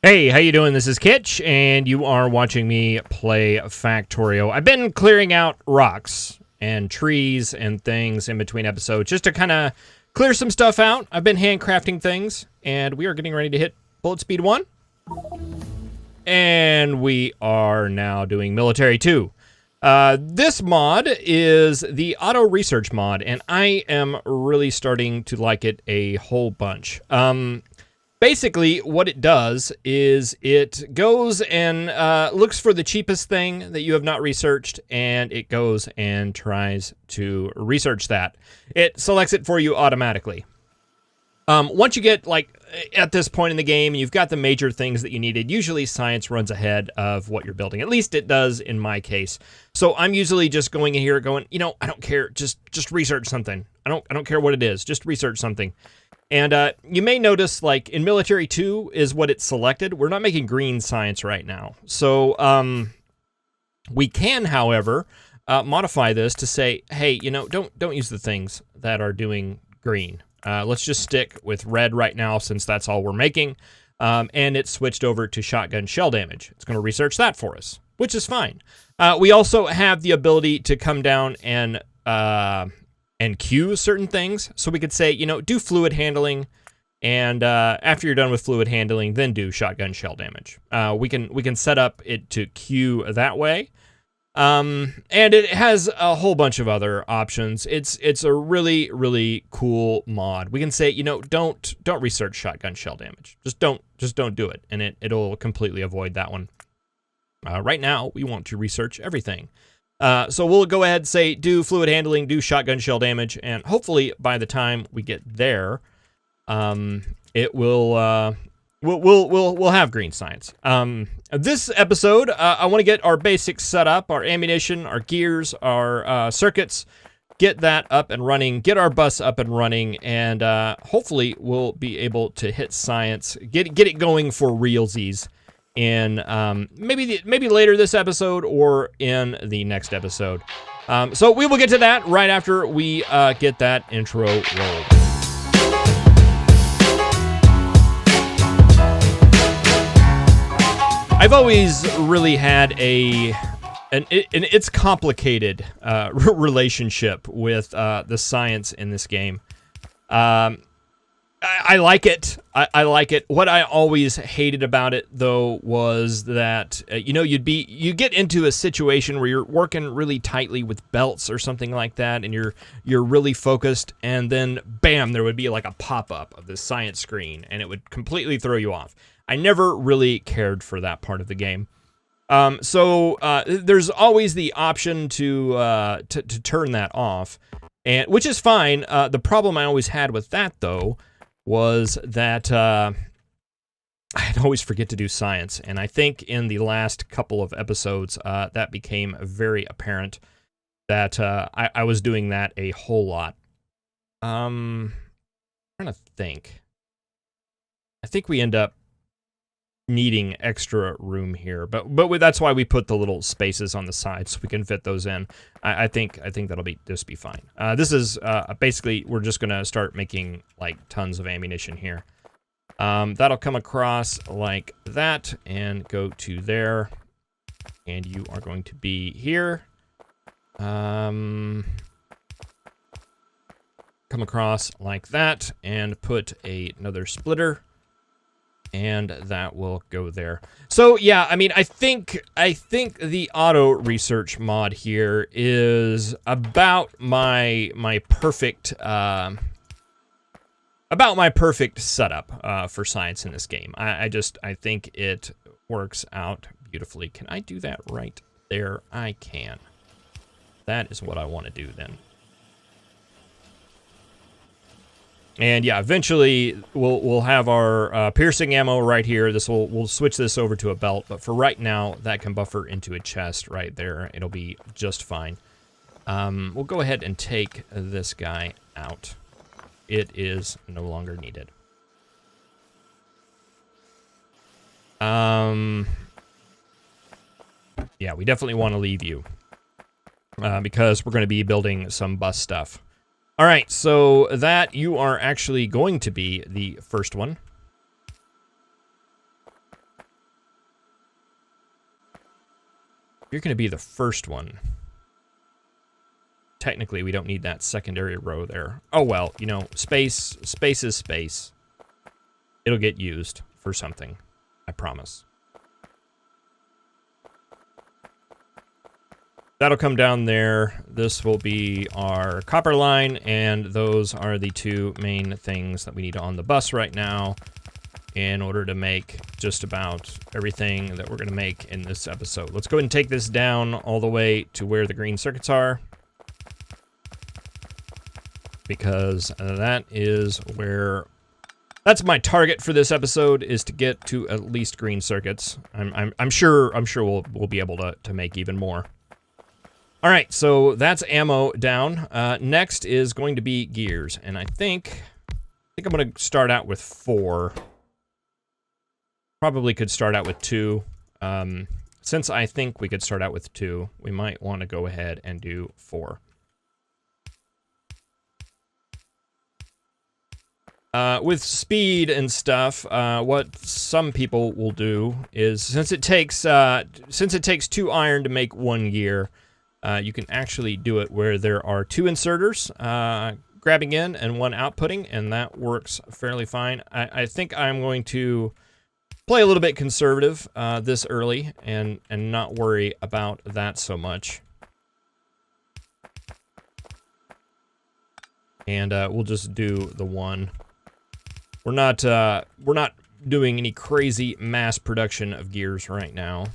Hey, how you doing? This is Kitch, and you are watching me play Factorio. I've been clearing out rocks and trees and things in between episodes just to kind of clear some stuff out. I've been handcrafting things, and we are getting ready to hit bullet speed 1. And we are now doing military 2. This mod is the auto research mod, and I am really starting to like it a whole bunch. Basically, what it does is it goes and looks for the cheapest thing that you have not researched, and it goes and tries to research that. It selects it for you automatically. Once you get, like, at this point in the game, you've got the major things that you needed. Usually, science runs ahead of what you're building. At least it does in my case. So I'm usually just going in here going, you know, I don't care. Just research something. I don't care what it is. Just research something. And you may notice, like, in Military 2 is what it's selected. We're not making green science right now. So we can, however, modify this to say, hey, you know, don't use the things that are doing green. Let's just stick with red right now since that's all we're making. And it's switched over to shotgun shell damage. It's going to research that for us, which is fine. We also have the ability to come down and queue certain things. So we could say, you know, do fluid handling, and after you're done with fluid handling, then do shotgun shell damage. We can set up it to queue that way. And it has a whole bunch of other options. It's a really, really cool mod. We can say, you know, don't research shotgun shell damage. Just don't do it, and it'll completely avoid that one. Right now, we want to research everything. So we'll go ahead and say, do fluid handling, do shotgun shell damage, and hopefully by the time we get there, it will, we'll have green science. This episode, I want to get our basics set up, our ammunition, our gears, our circuits, get that up and running, get our bus up and running, and hopefully we'll be able to hit science, get it going for realsies in maybe later this episode or in the next episode. So we will get to that right after we get that intro rolled. I've always really had it's complicated relationship with the science in this game. I like it. I like it. What I always hated about it, though, was that you know, you get into a situation where you're working really tightly with belts or something like that, and you're really focused, and then bam, there would be like a pop-up of the science screen, and it would completely throw you off. I never really cared for that part of the game. So there's always the option to turn that off, and which is fine. The problem I always had with that, though, was that I'd always forget to do science, and I think in the last couple of episodes that became very apparent that I was doing that a whole lot. I'm trying to think. I think we end up needing extra room here, but that's why we put the little spaces on the side so we can fit those in. I think that'll be fine. This is basically, we're just gonna start making like tons of ammunition here. That'll come across like that and go to there, and you are going to be here. Come across like that and put another splitter, and that will go there. So yeah, I mean, I think the auto research mod here is about my perfect setup for science in this game. I think it works out beautifully. Can I do that right there? I can. That is what I want to do then. And yeah, eventually we'll have our piercing ammo right here. We'll switch this over to a belt, but for right now, that can buffer into a chest right there. It'll be just fine. We'll go ahead and take this guy out. It is no longer needed. Yeah, we definitely want to leave you because we're going to be building some bus stuff. All right, so that you are actually going to be the first one. You're going to be the first one. Technically, we don't need that secondary row there. Oh, well, you know, space is space. It'll get used for something. I promise. That'll come down there. This will be our copper line, and those are the two main things that we need on the bus right now in order to make just about everything that we're going to make in this episode. Let's go ahead and take this down all the way to where the green circuits are, because that is where... That's my target for this episode, is to get to at least green circuits. I'm sure we'll be able to make even more. All right, so that's ammo down. Next is going to be gears, and I think I'm going to start out with 4. Probably could start out with 2. Since I think we could start out with 2, we might want to go ahead and do 4. With speed and stuff, what some people will do is, since it takes 2 iron to make 1 gear, you can actually do it where there are 2 inserters grabbing in and 1 outputting, and that works fairly fine. I think I'm going to play a little bit conservative this early and not worry about that so much. And we'll just do the 1. We're not doing any crazy mass production of gears right now.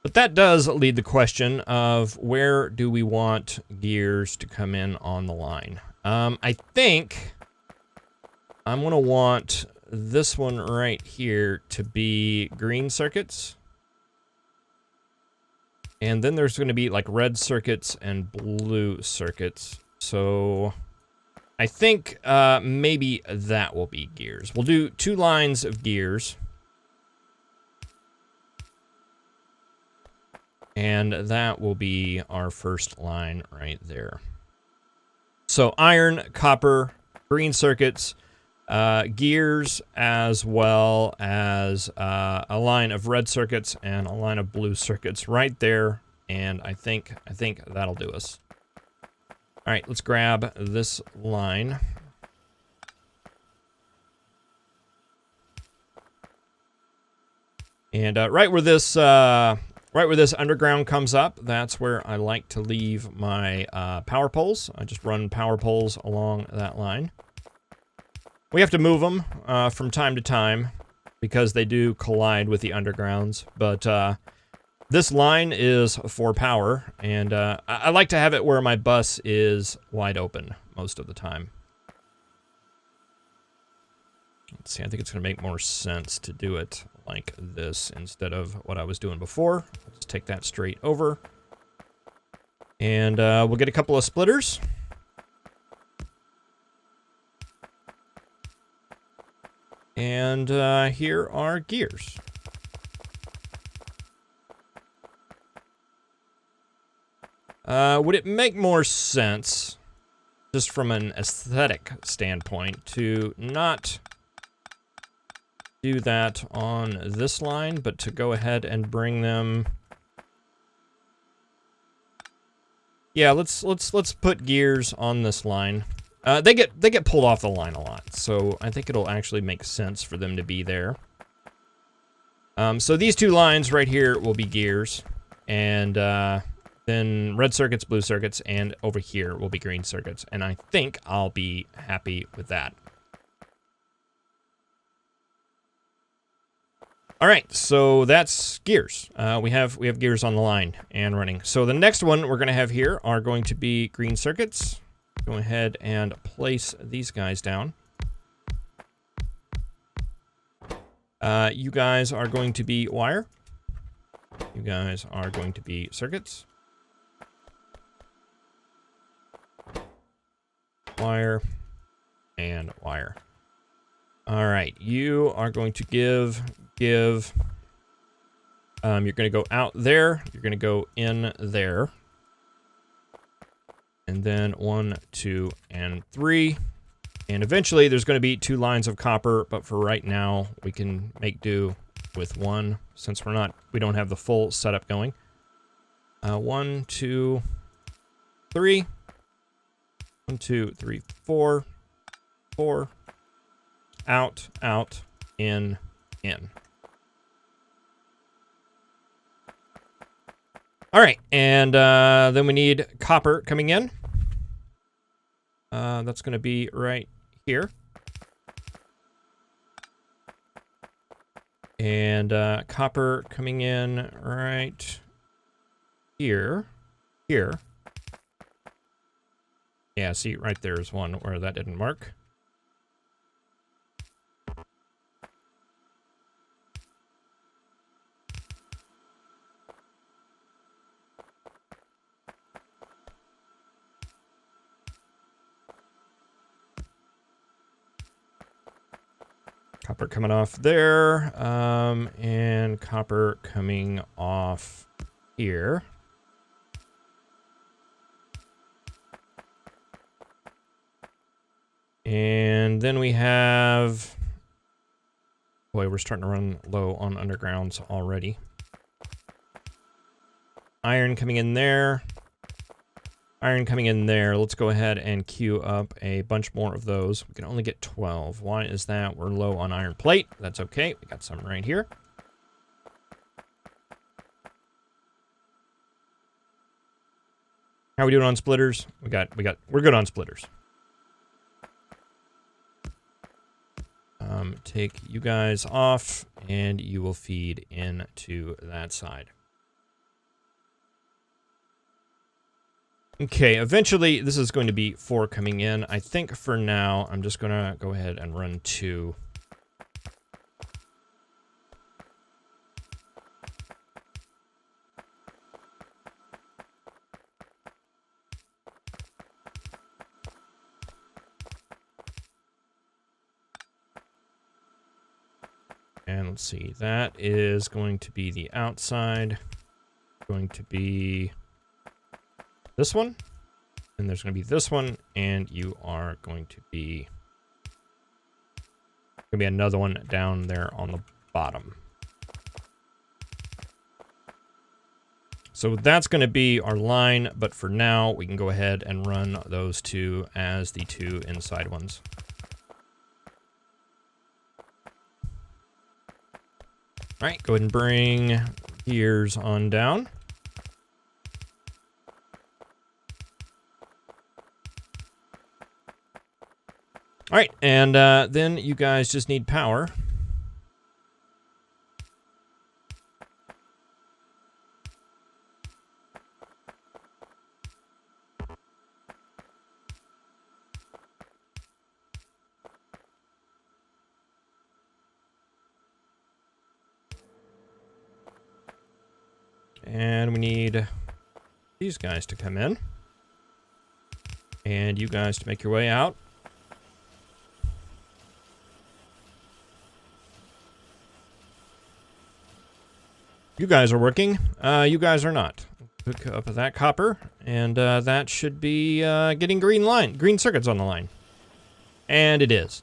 But that does lead the question of where do we want gears to come in on the line? I think I'm gonna want this one right here to be green circuits. And then there's gonna be like red circuits and blue circuits. So I think maybe that will be gears. We'll do 2 lines of gears. And that will be our first line right there. So iron, copper, green circuits, gears, as well as a line of red circuits and a line of blue circuits right there. And I think that'll do us. All right, let's grab this line. And right where this underground comes up, that's where I like to leave my power poles. I just run power poles along that line. We have to move them from time to time because they do collide with the undergrounds. But this line is for power, and I like to have it where my bus is wide open most of the time. Let's see, I think it's going to make more sense to do it like this instead of what I was doing before. Let's take that straight over. And we'll get a couple of splitters. And here are gears. Would it make more sense, just from an aesthetic standpoint, to not do that on this line, but to go ahead and bring them... Yeah, let's put gears on this line. They get pulled off the line a lot, so I think it'll actually make sense for them to be there. So these 2 lines right here will be gears, and then red circuits, blue circuits, and over here will be green circuits, and I think I'll be happy with that. All right, so that's gears. We have gears on the line and running. So the next one we're going to have here are going to be green circuits. Go ahead and place these guys down. You guys are going to be wire. You guys are going to be circuits. Wire and wire. All right, you are going to give. You're going to go out there. You're going to go in there. And then 1, 2, and 3. And eventually there's going to be 2 lines of copper, but for right now we can make do with 1 since we don't have the full setup going. 1, 2, 3. 1, 2, 3, 4. 4. Out, out, in, in. All right, and then we need copper coming in. That's going to be right here. And copper coming in right here. Here. Yeah, see, right there is one where that didn't mark. Copper coming off there, and copper coming off here. And then we have... Boy, we're starting to run low on undergrounds already. Iron coming in there. Iron coming in there. Let's go ahead and queue up a bunch more of those. We can only get 12. Why is that? We're low on iron plate. That's okay. We got some right here. How are we doing on splitters? We're good on splitters. Take you guys off, and you will feed into that side. Okay, eventually this is going to be 4 coming in. I think for now, I'm just going to go ahead and run 2. And let's see, that is going to be the outside. Going to be this one. And there's going to be this one. And you are going to be another one down there on the bottom. So that's going to be our line. But for now, we can go ahead and run those 2 as the 2 inside ones. All right, go ahead and bring gears on down. All right, and then you guys just need power. And we need these guys to come in. And you guys to make your way out. You guys are working. You guys are not. Hook up that copper. And that should be getting green circuits on the line. And it is.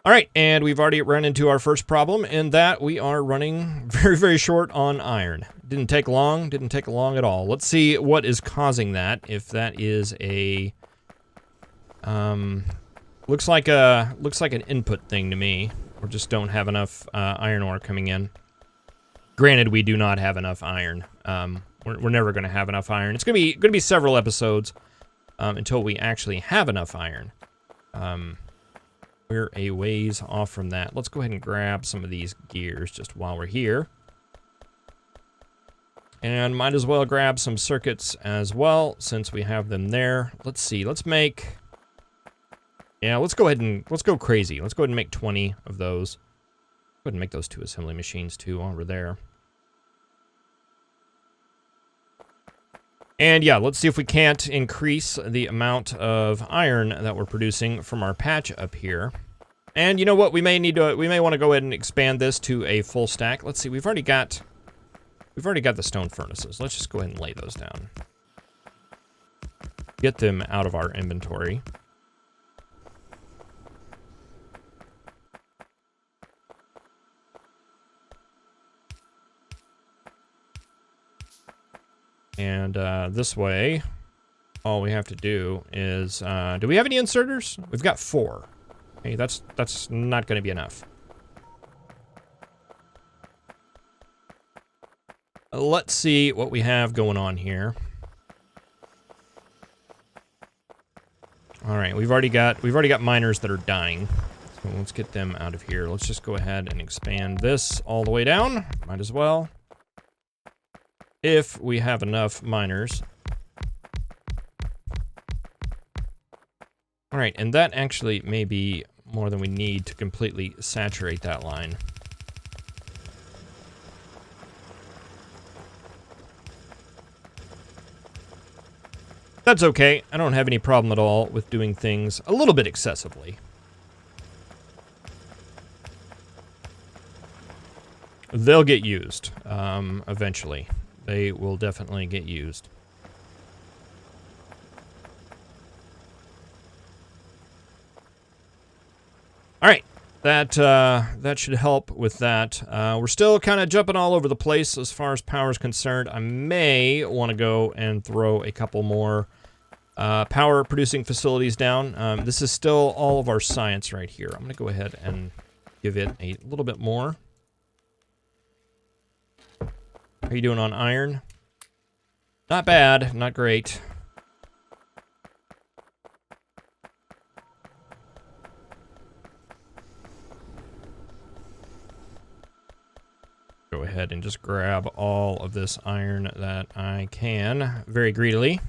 All right, and we've already run into our first problem, in that we are running very, very short on iron. Didn't take long at all. Let's see what is causing that. If that is a, looks like an input thing to me. We just don't have enough iron ore coming in. Granted, we do not have enough iron. We're never going to have enough iron. It's going to be several episodes until we actually have enough iron. We're a ways off from that. Let's go ahead and grab some of these gears just while we're here. And might as well grab some circuits as well, since we have them there. Let's see, let's go crazy. Let's go ahead and make 20 of those. Go ahead and make those 2 assembly machines too while we're there. And yeah, let's see if we can't increase the amount of iron that we're producing from our patch up here. And you know what? We may want to go ahead and expand this to a full stack. Let's see. We've already got the stone furnaces. Let's just go ahead and lay those down. Get them out of our inventory. And this way, all we have to do is... do we have any inserters? We've got 4. Okay, that's not going to be enough. Let's see what we have going on here. All right, we've already got miners that are dying. So let's get them out of here. Let's just go ahead and expand this all the way down. Might as well. If we have enough miners. All right, and that actually may be more than we need to completely saturate that line. That's okay. I don't have any problem at all with doing things a little bit excessively. They'll get used, eventually. They will definitely get used. All right, that should help with that. We're still kind of jumping all over the place as far as power is concerned. I may want to go and throw a couple more power producing facilities down. This is still all of our science right here. I'm going to go ahead and give it a little bit more. How are you doing on iron? Not bad, not great. Go ahead and just grab all of this iron that I can very greedily.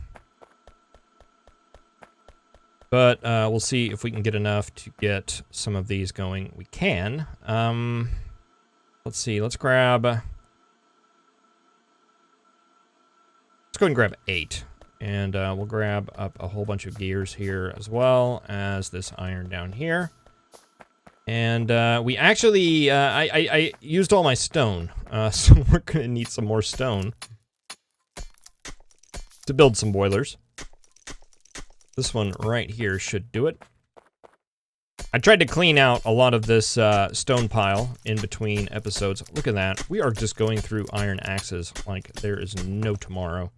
But we'll see if we can get enough to get some of these going. We can. Let's see, let's grab... Let's go ahead and grab 8. And we'll grab up a whole bunch of gears here as well as this iron down here. And we actually, I used all my stone, so we're going to need some more stone to build some boilers. This one right here should do it. I tried to clean out a lot of this stone pile in between episodes. Look at that. We are just going through iron axes like there is no tomorrow.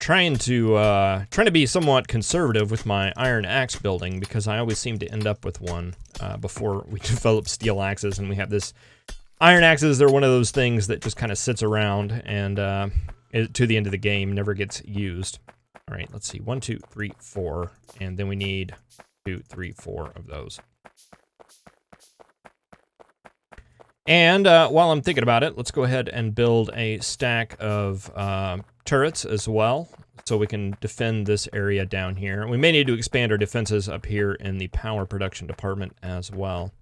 Trying to be somewhat conservative with my iron axe building because I always seem to end up with one before we develop steel axes, and we have this iron axes. They're one of those things that just kind of sits around and to the end of the game never gets used. All right, let's see, 1, 2, 3, 4, and then we need 2, 3, 4 of those. And while I'm thinking about it, let's go ahead and build a stack of turrets as well, so we can defend this area down here. We may need to expand our defenses up here in the power production department as well.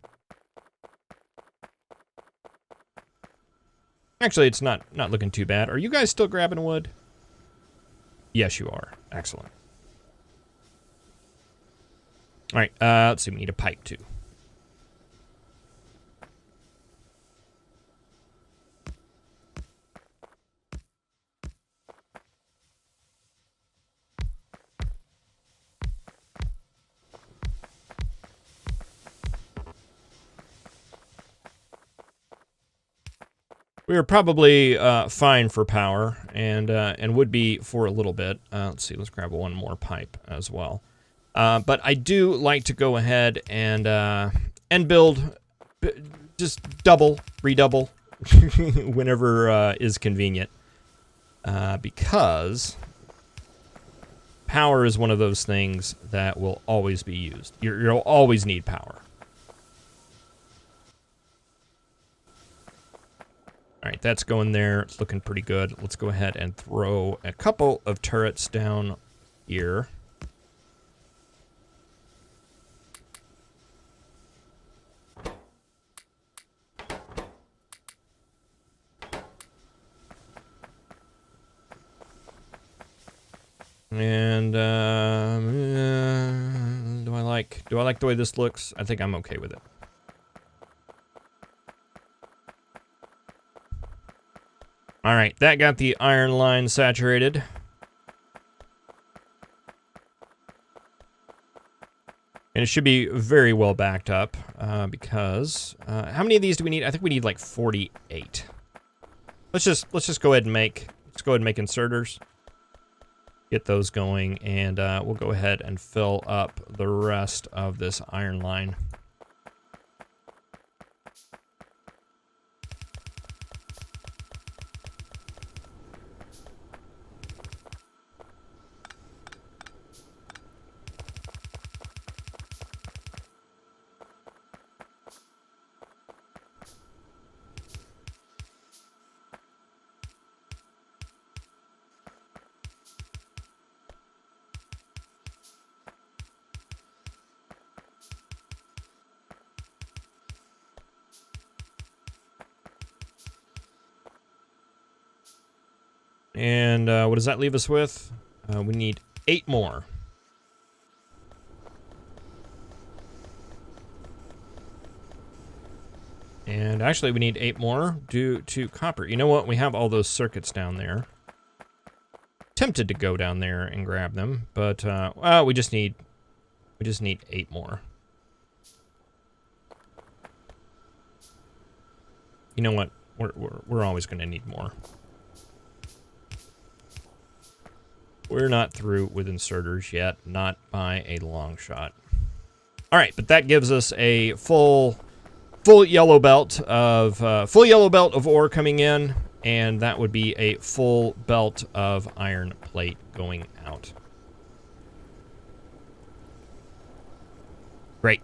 Actually, it's not looking too bad. Are you guys still grabbing wood? Yes, you are. Excellent. All right, let's see, we need a pipe too. We are probably fine for power, and would be for a little bit. Let's see, let's grab one more pipe as well. But I do like to go ahead and build, just double, redouble, whenever is convenient. Because power is one of those things that will always be used. You'll always need power. All right, that's going there. It's looking pretty good. Let's go ahead and throw a couple of turrets down here. And do I like the way this looks? I think I'm okay with it. All right, that got the iron line saturated. And it should be very well backed up because how many of these do we need? I think we need like 48. Let's just go ahead and make inserters. Get those going, and we'll go ahead and fill up the rest of this iron line. And what does that leave us with? We need 8 more. And actually, we need 8 more due to copper. You know what? We have all those circuits down there. Tempted to go down there and grab them, but well, we just need 8 more. You know what? We're always going to need more. We're not through with inserters yet, not by a long shot. All right, but that gives us a full yellow belt of ore coming in, and that would be a full belt of iron plate going out. Great.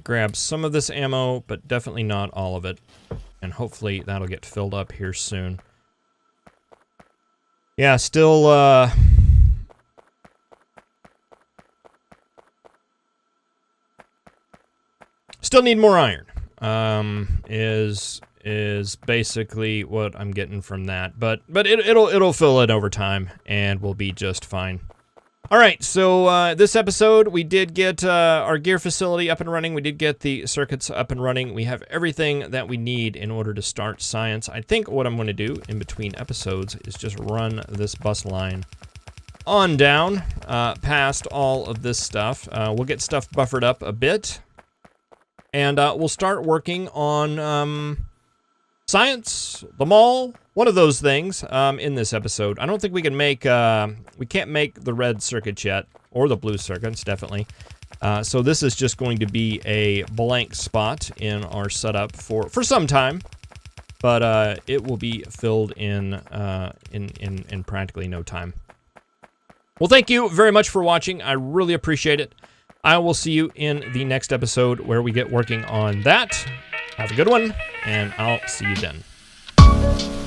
Grab some of this ammo, but definitely not all of it. And hopefully that'll get filled up here soon. Yeah, still need more iron. Is basically what I'm getting from that. But it'll fill in over time, and we'll be just fine. All right, so this episode, we did get our gear facility up and running. We did get the circuits up and running. We have everything that we need in order to start science. I think what I'm going to do in between episodes is just run this bus line on down past all of this stuff. We'll get stuff buffered up a bit, and we'll start working on science, the mall, one of those things in this episode. I don't think we can make, we can't make the red circuits yet, or the blue circuits, definitely. So this is just going to be a blank spot in our setup for some time, but it will be filled in practically no time. Well, thank you very much for watching. I really appreciate it. I will see you in the next episode where we get working on that. Have a good one, and I'll see you then.